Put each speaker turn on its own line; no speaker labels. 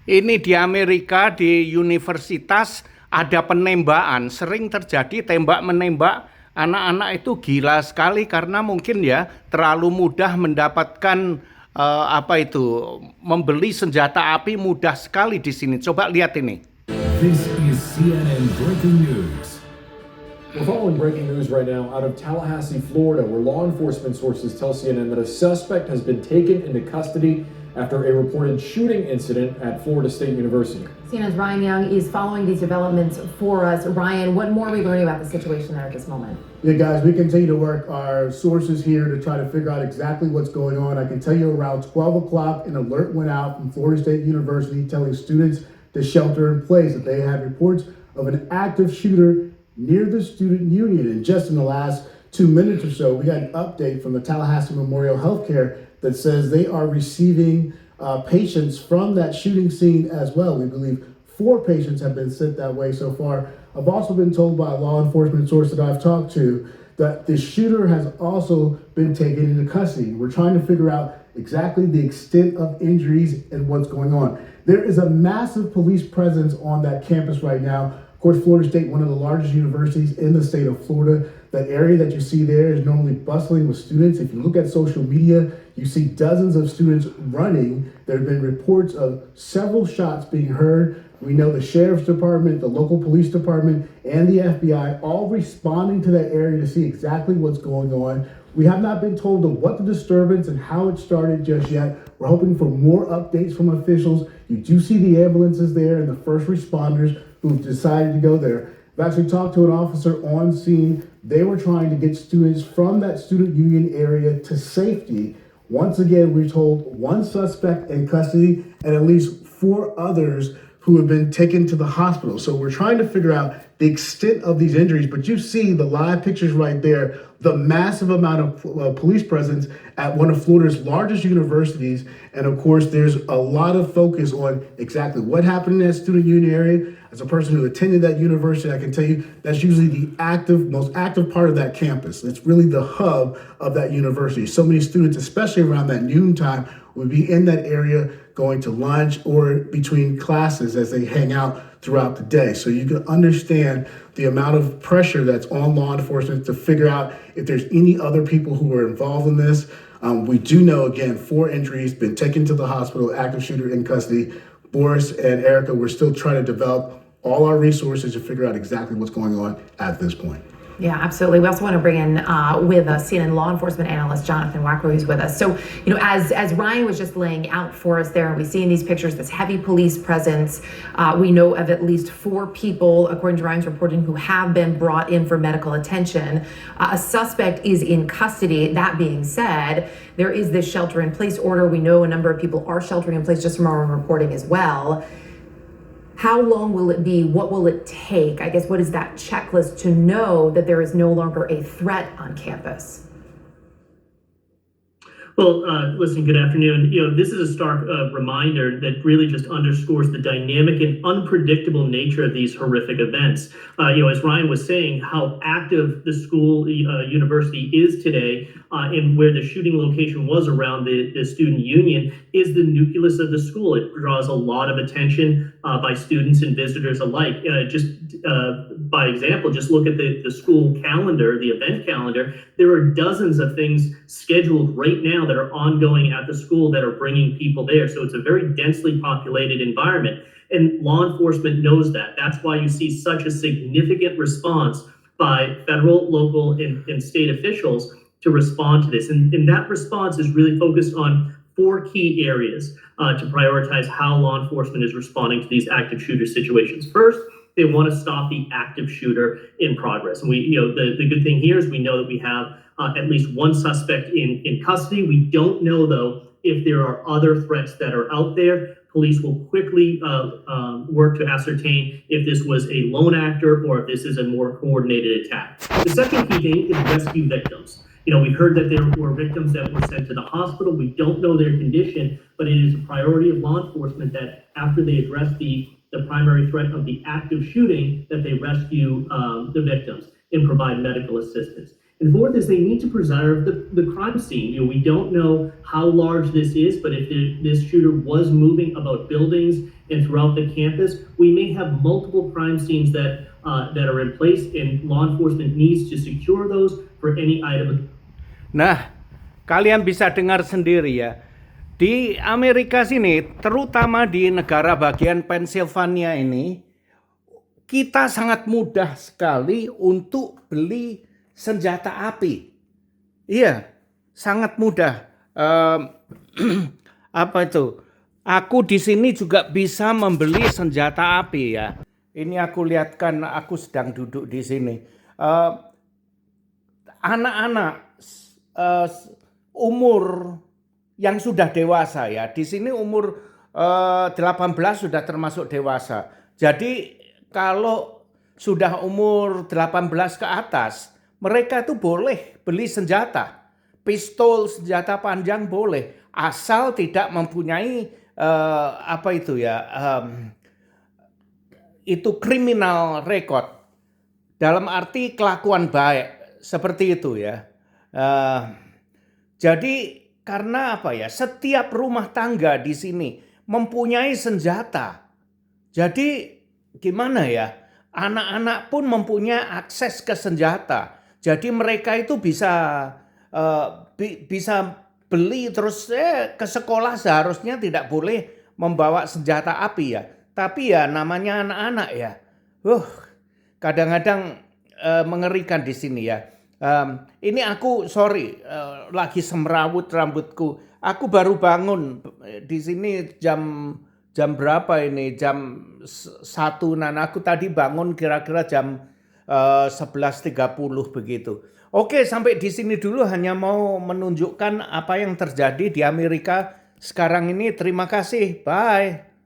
Ini di Amerika, di universitas ada penembakan, sering terjadi tembak-menembak. Anak-anak itu gila sekali karena mungkin ya terlalu mudah mendapatkan membeli senjata api mudah sekali di sini. Coba lihat ini.
This is CNN Breaking News.
We're following breaking news right now out of Tallahassee, Florida, where law enforcement sources tell CNN that a suspect has been taken into custody after a reported shooting incident at Florida State University.
CNN's Ryan Young is following these developments for us. Ryan, what more are we learning about the situation there at this moment?
Yeah, guys, we continue to work our sources here to try to figure out exactly what's going on. I can tell you around 12 o'clock, an alert went out from Florida State University telling students to shelter in place, that they had reports of an active shooter near the student union. And just in the last 2 minutes or so, we got an update from the Tallahassee Memorial Healthcare that says they are receiving patients from that shooting scene as well. We believe 4 patients have been sent that way so far. I've also been told by a law enforcement source that I've talked to that the shooter has also been taken into custody. We're trying to figure out exactly the extent of injuries and what's going on. There is a massive police presence on that campus right now. Of course, Florida State, one of the largest universities in the state of Florida. That area that you see there is normally bustling with students. If you look at social media, you see dozens of students running. There have been reports of several shots being heard. We know the sheriff's department, the local police department, and the FBI all responding to that area to see exactly what's going on. We have not been told of what the disturbance and how it started just yet. We're hoping for more updates from officials. You do see the ambulances there and the first responders who've decided to go there. I've actually talked to an officer on scene. They were trying to get students from that student union area to safety. Once again, we're told 1 suspect in custody and at least 4 others who have been taken to the hospital. So we're trying to figure out the extent of these injuries, but you see the live pictures right there, the massive amount of police presence at one of Florida's largest universities. And of course, there's a lot of focus on exactly what happened in that student union area. As a person who attended that university, I can tell you that's usually the most active part of that campus. It's really the hub of that university. So many students, especially around that noon time, would be in that area going to lunch or between classes as they hang out throughout the day. So you can understand the amount of pressure that's on law enforcement to figure out if there's any other people who are involved in this. We do know, again, 4 injuries, been taken to the hospital, active shooter in custody. Boris and Erica, we're still trying to develop all our resources to figure out exactly what's going on at this point.
Yeah, absolutely. We also want to bring in with us CNN law enforcement analyst Jonathan Wackrow, who's with us. So, as Ryan was just laying out for us there, we see in these pictures this heavy police presence. We know of at least 4 people, according to Ryan's reporting, who have been brought in for medical attention. A suspect is in custody. That being said, there is this shelter-in-place order. We know a number of people are sheltering in place just from our own reporting as well. How long will it be? What will it take? I guess, what is that checklist to know that there is no longer a threat on campus?
Well, listen, good afternoon. This is a stark reminder that really just underscores the dynamic and unpredictable nature of these horrific events. As Ryan was saying, how active the school university is today and where the shooting location was around the student union is the nucleus of the school. It draws a lot of attention by students and visitors alike. By example, just look at the school calendar, the event calendar. There are dozens of things scheduled right now that are ongoing at the school that are bringing people there. So it's a very densely populated environment. And law enforcement knows that. That's why you see such a significant response by federal, local, and state officials to respond to this. And that response is really focused on 4 key areas to prioritize how law enforcement is responding to these active shooter situations. First, they want to stop the active shooter in progress. And the good thing here is we know that we have at least 1 suspect in custody. We don't know, though, if there are other threats that are out there. Police will quickly work to ascertain if this was a lone actor or if this is a more coordinated attack. The second key thing is rescue victims. We heard that there were victims that were sent to the hospital. We don't know their condition, but it is a priority of law enforcement that after they address the primary threat of the active shooting, that they rescue the victims and provide medical assistance. And fourth is they need to preserve the crime scene. We don't know how large this is, but if this shooter was moving about buildings and throughout the campus, we may have multiple crime scenes that are in place, and law enforcement needs to secure those for any item.
Nah, kalian bisa dengar sendiri ya. Di Amerika sini, terutama di negara bagian Pennsylvania ini, kita sangat mudah sekali untuk beli senjata api. Iya, sangat mudah. Apa itu? Aku di sini juga bisa membeli senjata api ya. Ini aku lihatkan, aku sedang duduk di sini. Anak-anak umur yang sudah dewasa ya. Di sini umur 18 sudah termasuk dewasa. Jadi kalau sudah umur 18 ke atas, mereka itu boleh beli senjata. Pistol, senjata panjang boleh, asal tidak mempunyai itu criminal record. Dalam arti kelakuan baik, seperti itu ya. Jadi karena apa ya? Setiap rumah tangga di sini mempunyai senjata. Jadi gimana ya? Anak-anak pun mempunyai akses ke senjata. Jadi mereka itu bisa beli terus ke sekolah seharusnya tidak boleh membawa senjata api ya. Tapi ya namanya anak-anak ya. Kadang-kadang mengerikan di sini ya. Ini aku lagi semrawut rambutku. Aku baru bangun di sini jam berapa ini? Jam 1. Nah, aku tadi bangun kira-kira jam 11.30 begitu. Oke, sampai di sini dulu, hanya mau menunjukkan apa yang terjadi di Amerika sekarang ini. Terima kasih. Bye.